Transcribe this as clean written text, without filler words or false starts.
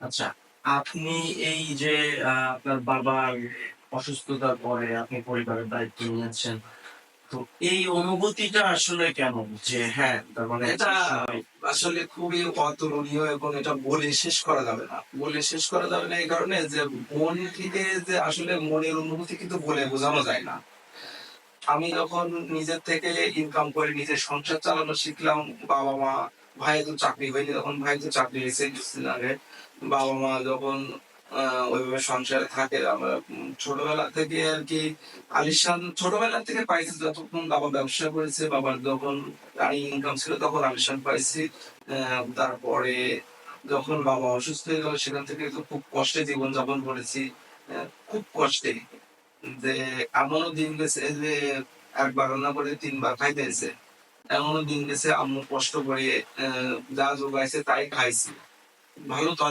আচ্ছা, আপনি এই যে আপনার বাবার অসুস্থতার পরে আপনি পরিবারের দায়িত্ব নিয়েছেন। তো এই অনুভূতিটা আসলে কেমন? যে হ্যাঁ, তার মানে এটা সবাই আসলে খুবই অতুলনীয় এবং এটা বলে শেষ করা যাবে না। বলে শেষ করা যাবে না এই কারণে যে মন থেকে যে আসলে মনের অনুভূতি কিন্তু বলে বোঝানো যায় না। আমি যখন নিজের থেকে ইনকাম করে নিজের সংসার চালানো শিখলাম, বাবা-মা, ভাইয়ের তো চাকরি হয়নি তখন ভাই তো চাকরি হয়েছে কিছুদিন আগে। বাবা-মা যখন আ ওইভাবে সংসারে থাকে আমরা ছোটবেলা থেকে আরকি আলিশান ছোটবেলা থেকে পাইছি যতক্ষণ বাবা ব্যবসা করেছে, বাবার যখন রানিং ইনকাম ছিল তখন আলিশান পাইছি। তারপরে যখন বাবা অসুস্থ হয়ে গেল সেখান থেকে তো খুব কষ্টে জীবনযাপন করেছি। খুব কষ্টে। যে এমনও দিন গেছে যে একবার রান্না করে ৩ বার খাইতে হইছে। এমনও দিন গেছে আম্মু কষ্ট করে যা জোগাইছে তাই খাইছি। ভালো তর